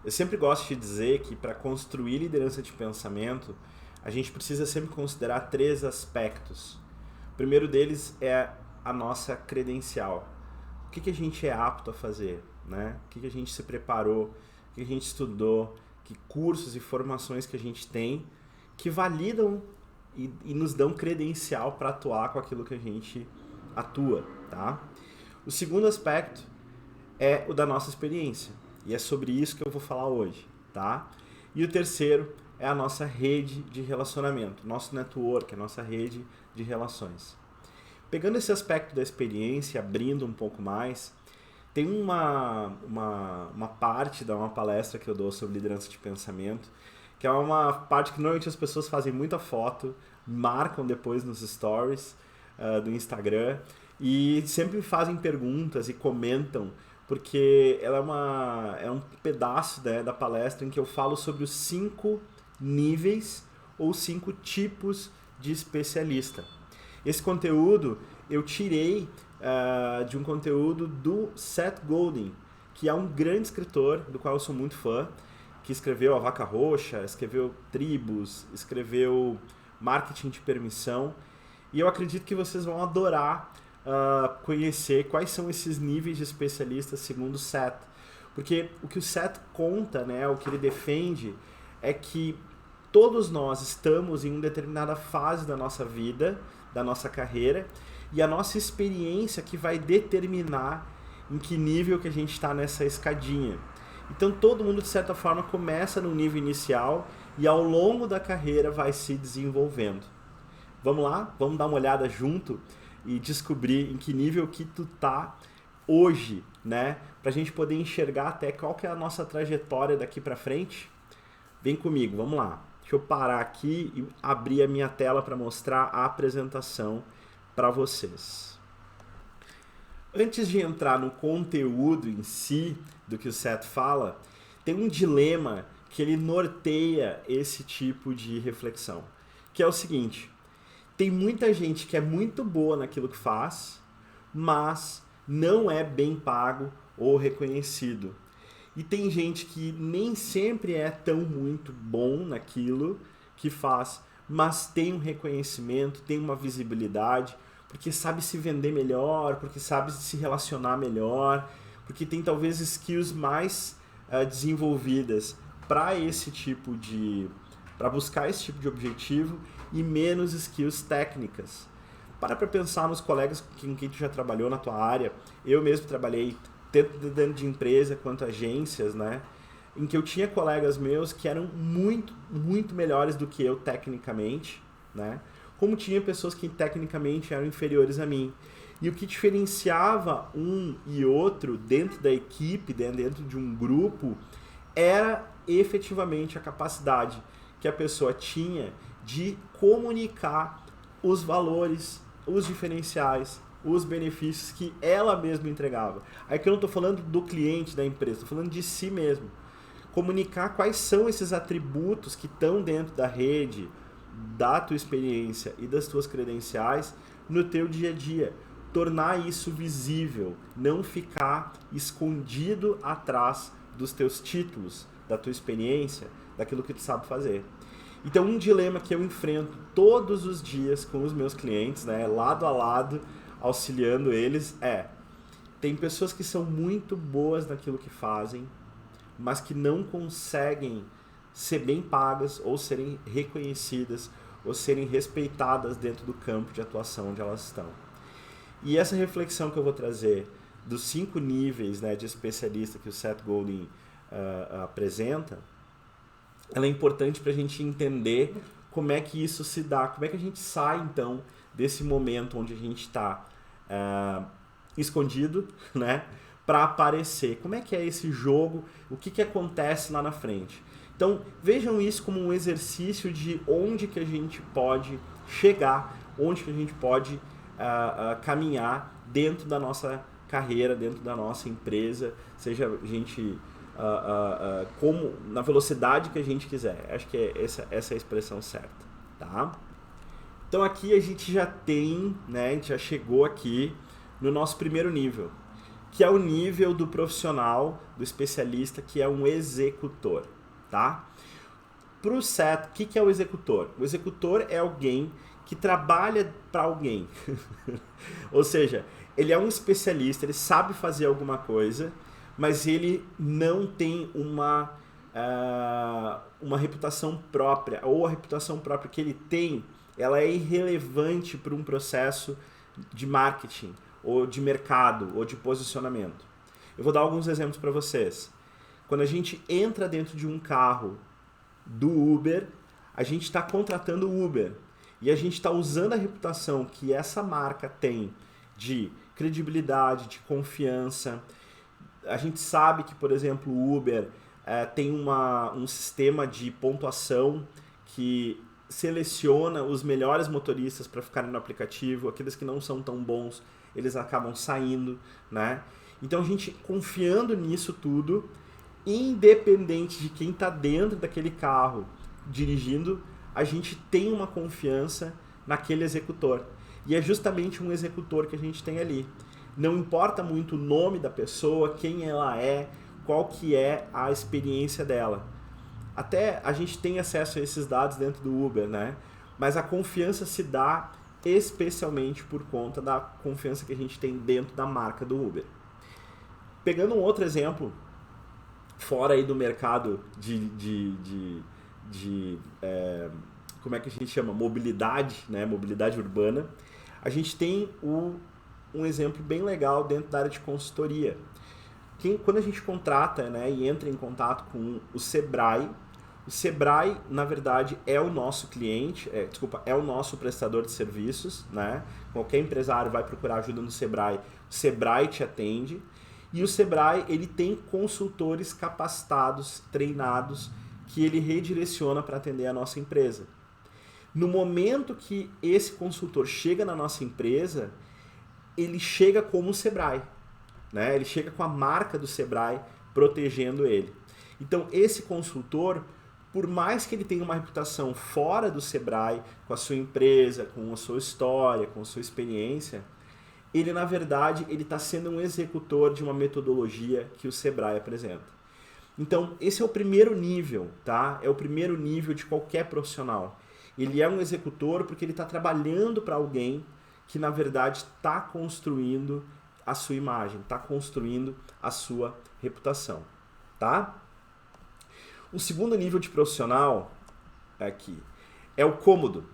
Eu sempre gosto de dizer que para construir liderança de pensamento, a gente precisa sempre considerar três aspectos. O primeiro deles é a nossa credencial. O que a gente é apto a fazer, né? O que a gente se preparou, o que a gente estudou, que cursos e formações que a gente tem que validam e nos dão credencial para atuar com aquilo que a gente atua, tá? O segundo aspecto é o da nossa experiência. E é sobre isso que eu vou falar hoje, tá? E o terceiro é a nossa rede de relacionamento, nosso network, a nossa rede de relações. Pegando esse aspecto da experiência, abrindo um pouco mais, tem uma parte da uma palestra que eu dou sobre liderança de pensamento, que é uma parte que normalmente as pessoas fazem muita foto, marcam depois nos stories do Instagram e sempre fazem perguntas e comentam, porque ela é um pedaço, né, da palestra em que eu falo sobre os 5 níveis ou 5 tipos de especialista. Esse conteúdo eu tirei de um conteúdo do Seth Godin, que é um grande escritor, do qual eu sou muito fã, que escreveu A Vaca Roxa, escreveu Tribos, escreveu Marketing de Permissão, e eu acredito que vocês vão adorar conhecer quais são esses níveis de especialistas segundo o Seth. Porque o que o Seth conta, né, o que ele defende, é que todos nós estamos em uma determinada fase da nossa vida, da nossa carreira, e a nossa experiência que vai determinar em que nível que a gente está nessa escadinha. Então todo mundo, de certa forma, começa no nível inicial e ao longo da carreira vai se desenvolvendo. Vamos lá? Vamos dar uma olhada junto e descobrir em que nível que tu tá hoje, né? Pra gente poder enxergar até qual que é a nossa trajetória daqui pra frente. Vem comigo, vamos lá. Deixa eu parar aqui e abrir a minha tela para mostrar a apresentação para vocês. Antes de entrar no conteúdo em si do que o Seth fala, tem um dilema que ele norteia esse tipo de reflexão, que é o seguinte: tem muita gente que é muito boa naquilo que faz, mas não é bem pago ou reconhecido. E tem gente que nem sempre é tão muito bom naquilo que faz, mas tem um reconhecimento, tem uma visibilidade, porque sabe se vender melhor, porque sabe se relacionar melhor, porque tem talvez skills mais desenvolvidas para esse tipo de... para buscar esse tipo de objetivo e menos skills técnicas. Para pensar nos colegas com quem tu já trabalhou na tua área. Eu mesmo trabalhei tanto dentro de empresa quanto agências, né? Em que eu tinha colegas meus que eram muito, muito melhores do que eu tecnicamente, né? Como tinha pessoas que tecnicamente eram inferiores a mim. E o que diferenciava um e outro dentro da equipe, dentro de um grupo, era efetivamente a capacidade que a pessoa tinha de comunicar os valores, os diferenciais, os benefícios que ela mesma entregava. Aí que eu não estou falando do cliente da empresa, estou falando de si mesmo. Comunicar quais são esses atributos que estão dentro da rede, da tua experiência e das tuas credenciais no teu dia a dia. Tornar isso visível, não ficar escondido atrás dos teus títulos, da tua experiência, daquilo que tu sabe fazer. Então, um dilema que eu enfrento todos os dias com os meus clientes, né, lado a lado, auxiliando eles, tem pessoas que são muito boas naquilo que fazem, mas que não conseguem ser bem pagas ou serem reconhecidas ou serem respeitadas dentro do campo de atuação onde elas estão. E essa reflexão que eu vou trazer dos 5 níveis, né, de especialista que o Seth Godin apresenta, ela é importante para a gente entender como é que isso se dá, como é que a gente sai então desse momento onde a gente está escondido, né, para aparecer. Como é que é esse jogo, o que acontece lá na frente. Então vejam isso como um exercício de onde que a gente pode chegar, onde que a gente pode caminhar dentro da nossa carreira, dentro da nossa empresa, seja a gente como na velocidade que a gente quiser. Acho que essa é a expressão certa, tá? Então aqui a gente já tem, né, a gente já chegou aqui no nosso primeiro nível, que é o nível do profissional, do especialista, que é um executor, tá? Pro CET, o que é o executor? O executor é alguém que trabalha para alguém. Ou seja, ele é um especialista, ele sabe fazer alguma coisa, mas ele não tem uma reputação própria, ou a reputação própria que ele tem, ela é irrelevante para um processo de marketing, ou de mercado, ou de posicionamento. Eu vou dar alguns exemplos para vocês. Quando a gente entra dentro de um carro do Uber, a gente está contratando o Uber. E a gente está usando a reputação que essa marca tem de credibilidade, de confiança. A gente sabe que, por exemplo, o Uber tem um sistema de pontuação que seleciona os melhores motoristas para ficarem no aplicativo. Aqueles que não são tão bons, eles acabam saindo, né? Então a gente, confiando nisso tudo, independente de quem está dentro daquele carro dirigindo, a gente tem uma confiança naquele executor. E é justamente um executor que a gente tem ali. Não importa muito o nome da pessoa, quem ela é, qual que é a experiência dela. Até a gente tem acesso a esses dados dentro do Uber, né? Mas a confiança se dá especialmente por conta da confiança que a gente tem dentro da marca do Uber. Pegando um outro exemplo, fora aí do mercado como é que a gente chama? Mobilidade, né? Mobilidade urbana. A gente tem um exemplo bem legal dentro da área de consultoria. Quando a gente contrata, né, e entra em contato com o Sebrae, na verdade, é o nosso cliente, é o nosso prestador de serviços, né? Qualquer empresário vai procurar ajuda no Sebrae, o Sebrae te atende. E o Sebrae, ele tem consultores capacitados, treinados, que ele redireciona para atender a nossa empresa. No momento que esse consultor chega na nossa empresa, ele chega como o Sebrae, né? Ele chega com a marca do Sebrae protegendo ele. Então, esse consultor, por mais que ele tenha uma reputação fora do Sebrae, com a sua empresa, com a sua história, com a sua experiência, ele, na verdade, ele está sendo um executor de uma metodologia que o Sebrae apresenta. Então, esse é o primeiro nível, tá? É o primeiro nível de qualquer profissional. Ele é um executor porque ele está trabalhando para alguém que, na verdade, está construindo a sua imagem, está construindo a sua reputação, tá? O segundo nível de profissional aqui é o cômodo.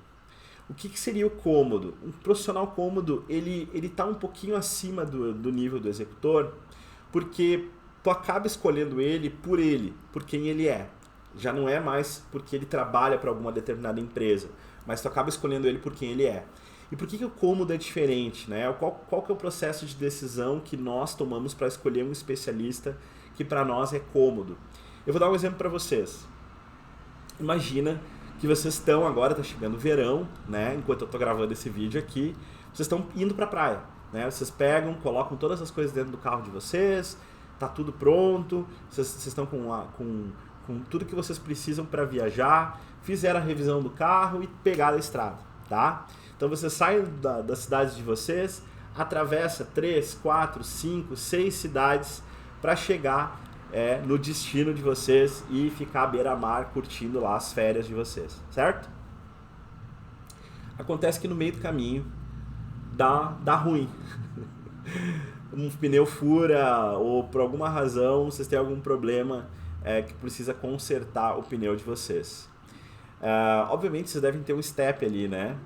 O que seria o cômodo? Um profissional cômodo, ele está um pouquinho acima do nível do executor, porque tu acaba escolhendo ele, por quem ele é. Já não é mais porque ele trabalha para alguma determinada empresa, mas tu acaba escolhendo ele por quem ele é. E por que o cômodo é diferente, né? Qual que é o processo de decisão que nós tomamos para escolher um especialista que para nós é cômodo? Eu vou dar um exemplo para vocês. Imagina que vocês estão agora, está chegando o verão, né? Enquanto eu estou gravando esse vídeo aqui, vocês estão indo para a praia, né? Vocês pegam, colocam todas as coisas dentro do carro de vocês, tá tudo pronto, vocês estão com tudo que vocês precisam para viajar, fizeram a revisão do carro e pegaram a estrada, tá? Então vocês saem da cidade de vocês, atravessa 3, 4, 5, 6 cidades para chegar no destino de vocês e ficar à beira-mar curtindo lá as férias de vocês, certo? Acontece que no meio do caminho dá ruim. Um pneu fura ou por alguma razão vocês têm algum problema que precisa consertar o pneu de vocês. Obviamente vocês devem ter um step ali, né?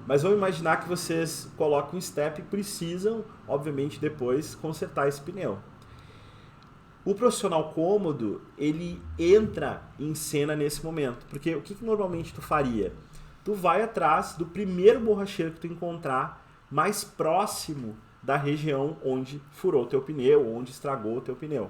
Mas vamos imaginar que vocês colocam um step e precisam, obviamente, depois consertar esse pneu. O profissional cômodo, ele entra em cena nesse momento. Porque o que normalmente tu faria? Tu vai atrás do primeiro borracheiro que tu encontrar mais próximo da região onde furou o teu pneu, onde estragou o teu pneu.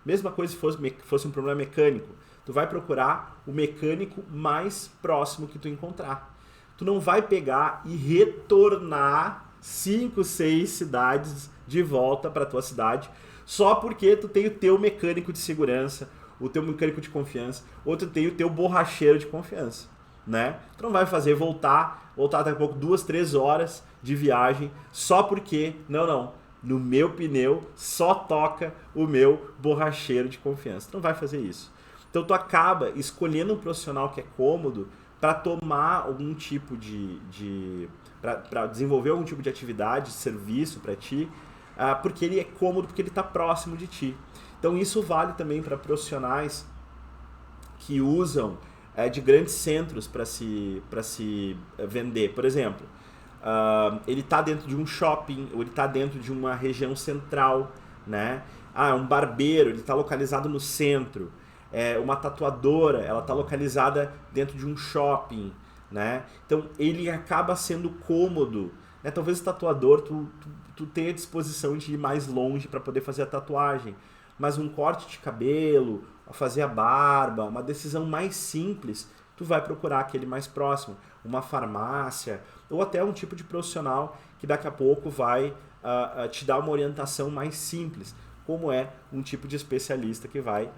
Mesma coisa se fosse um problema mecânico. Tu vai procurar o mecânico mais próximo que tu encontrar. Tu não vai pegar e retornar 5, 6 cidades de volta para tua cidade só porque tu tem o teu mecânico de segurança, o teu mecânico de confiança, ou tu tem o teu borracheiro de confiança, né? Tu não vai fazer voltar daqui a pouco 2, 3 horas de viagem só porque, não, no meu pneu só toca o meu borracheiro de confiança. Tu não vai fazer isso. Então tu acaba escolhendo um profissional que é cômodo para tomar algum tipo para desenvolver algum tipo de atividade, de serviço para ti, porque ele é cômodo, porque ele está próximo de ti. Então isso vale também para profissionais que usam de grandes centros para se vender. Por exemplo, ele está dentro de um shopping, ou ele está dentro de uma região central, né? Um barbeiro, ele está localizado no centro. Uma tatuadora, ela está localizada dentro de um shopping, né? Então ele acaba sendo cômodo, né? Talvez o tatuador tu tenha disposição de ir mais longe para poder fazer a tatuagem, mas um corte de cabelo, fazer a barba, uma decisão mais simples, tu vai procurar aquele mais próximo, uma farmácia ou até um tipo de profissional que daqui a pouco vai te dar uma orientação mais simples, como é um tipo de especialista que vai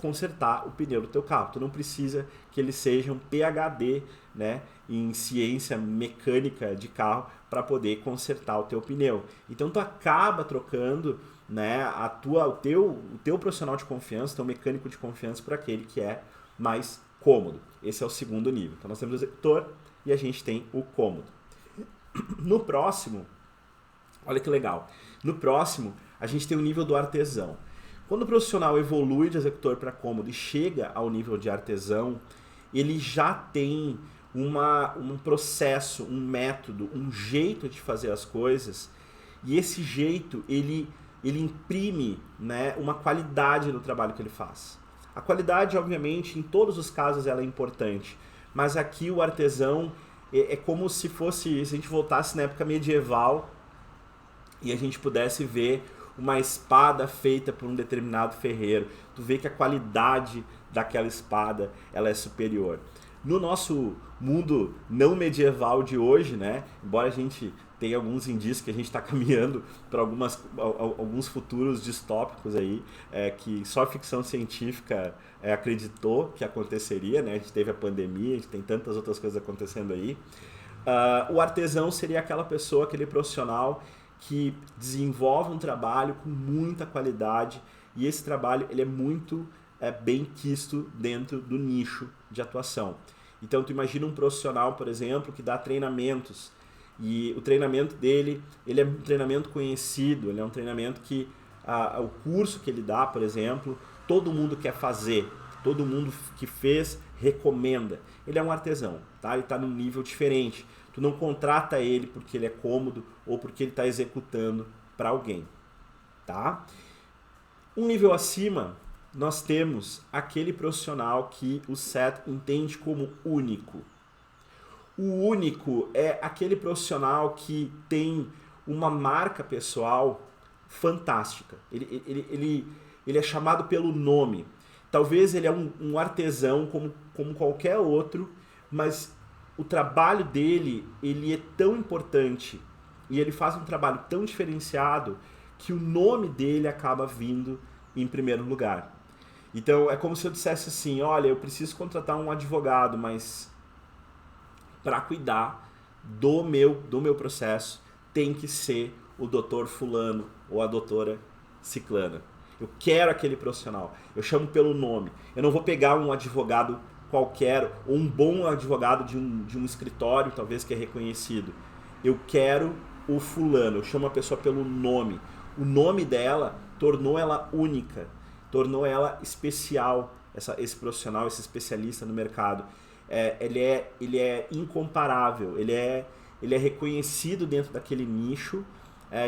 consertar o pneu do teu carro. Tu não precisa que ele seja um PhD, né, em ciência mecânica de carro para poder consertar o teu pneu. Então tu acaba trocando, né, o teu profissional de confiança, teu mecânico de confiança, por aquele que é mais cômodo. Esse é o segundo nível. Então nós temos o executor e a gente tem o cômodo. No próximo, olha que legal, no próximo a gente tem o nível do artesão. Quando o profissional evolui de executor para cômodo e chega ao nível de artesão, ele já tem um processo, um método, um jeito de fazer as coisas, e esse jeito ele imprime, né, uma qualidade no trabalho que ele faz. A qualidade, obviamente, em todos os casos ela é importante, mas aqui o artesão é como se fosse, se a gente voltasse na época medieval e a gente pudesse ver uma espada feita por um determinado ferreiro. Tu vê que a qualidade daquela espada ela é superior. No nosso mundo não medieval de hoje, né, embora a gente tenha alguns indícios que a gente está caminhando para alguns futuros distópicos aí, que só a ficção científica acreditou que aconteceria, né? A gente teve a pandemia, a gente tem tantas outras coisas acontecendo aí. O artesão seria aquela pessoa, aquele profissional que desenvolve um trabalho com muita qualidade, e esse trabalho ele é muito bem quisto dentro do nicho de atuação. Então tu imagina um profissional, por exemplo, que dá treinamentos, e o treinamento dele ele é um treinamento conhecido, ele é um treinamento que o curso que ele dá, por exemplo, todo mundo quer fazer, todo mundo que fez recomenda. Ele é um artesão, tá? Ele está num nível diferente. Tu não contrata ele porque ele é cômodo ou porque ele está executando para alguém, tá? Um nível acima, nós temos aquele profissional que o Seth entende como único. O único é aquele profissional que tem uma marca pessoal fantástica. Ele é chamado pelo nome. Talvez ele é um artesão como qualquer outro, mas o trabalho dele ele é tão importante e ele faz um trabalho tão diferenciado que o nome dele acaba vindo em primeiro lugar. Então é como se eu dissesse assim, olha, eu preciso contratar um advogado, mas para cuidar do meu processo tem que ser o doutor fulano ou a doutora ciclana. Eu quero aquele profissional, eu chamo pelo nome. Eu não vou pegar um advogado qualquer, ou um bom advogado de um escritório, talvez, que é reconhecido. Eu quero o fulano, eu chamo a pessoa pelo nome. O nome dela tornou ela única, tornou ela especial, esse profissional, esse especialista no mercado. Ele é incomparável, ele é reconhecido dentro daquele nicho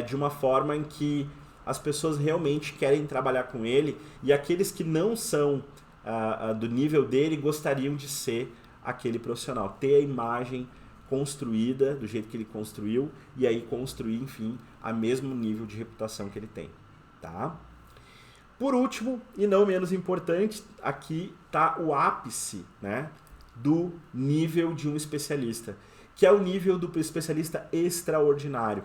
de uma forma em que as pessoas realmente querem trabalhar com ele, e aqueles que não são do nível dele gostariam de ser aquele profissional, ter a imagem construída do jeito que ele construiu e aí construir, enfim, a mesmo nível de reputação que ele tem, tá? Por último, e não menos importante, aqui está o ápice, né, do nível de um especialista, que é o nível do especialista extraordinário.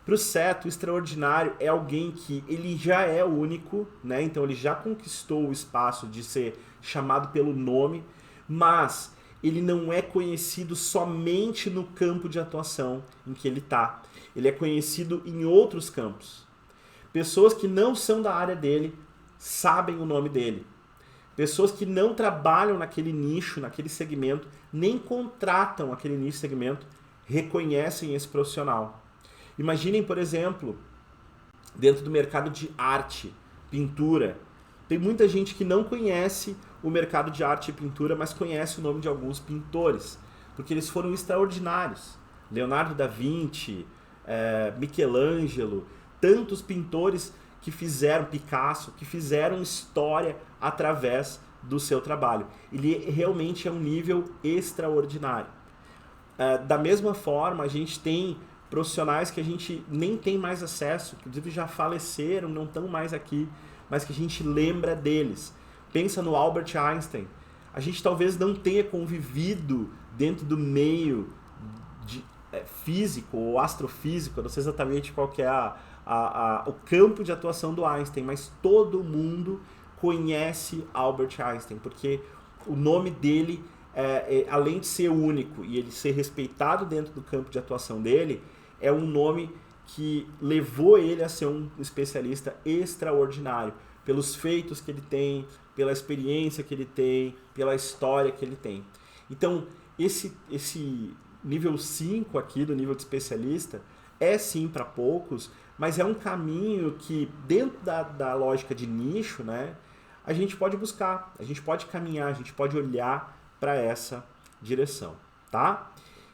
Para o Seth, o extraordinário é alguém que ele já é único, né? Então ele já conquistou o espaço de ser chamado pelo nome, mas ele não é conhecido somente no campo de atuação em que ele está. Ele é conhecido em outros campos. Pessoas que não são da área dele sabem o nome dele. Pessoas que não trabalham naquele nicho, naquele segmento, nem contratam aquele nicho, segmento, reconhecem esse profissional. Imaginem, por exemplo, dentro do mercado de arte, pintura, tem muita gente que não conhece o mercado de arte e pintura, mas conhece o nome de alguns pintores, porque eles foram extraordinários. Leonardo da Vinci, Michelangelo, tantos pintores que fizeram, Picasso, que fizeram história através do seu trabalho. Ele realmente é um nível extraordinário. Da mesma forma, a gente tem profissionais que a gente nem tem mais acesso, que inclusive já faleceram, não estão mais aqui, mas que a gente lembra deles. Pensa no Albert Einstein. A gente talvez não tenha convivido dentro do meio físico ou astrofísico, eu não sei exatamente qual que é o campo de atuação do Einstein, mas todo mundo conhece Albert Einstein, porque o nome dele, além de ser único e ele ser respeitado dentro do campo de atuação dele, é um nome que levou ele a ser um especialista extraordinário, pelos feitos que ele tem, pela experiência que ele tem, pela história que ele tem. Então, esse nível 5 aqui, do nível de especialista, é sim para poucos, mas é um caminho que, dentro da lógica de nicho, né, a gente pode buscar, a gente pode caminhar, a gente pode olhar para essa direção, tá?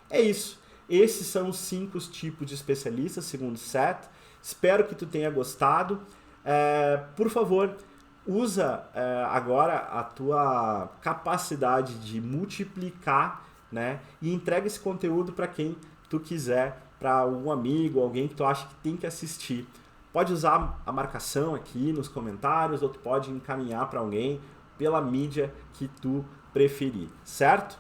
É isso. Esses são os 5 tipos de especialistas, segundo o Seth. Espero que tu tenha gostado. Por favor, usa agora a tua capacidade de multiplicar, né, e entrega esse conteúdo para quem tu quiser, para um amigo, alguém que tu acha que tem que assistir. Pode usar a marcação aqui nos comentários, ou tu pode encaminhar para alguém pela mídia que tu preferir, certo?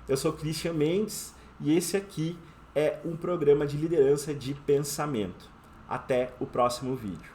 Eu sou Christian Mendes e esse aqui é um programa de liderança de pensamento. Até o próximo vídeo.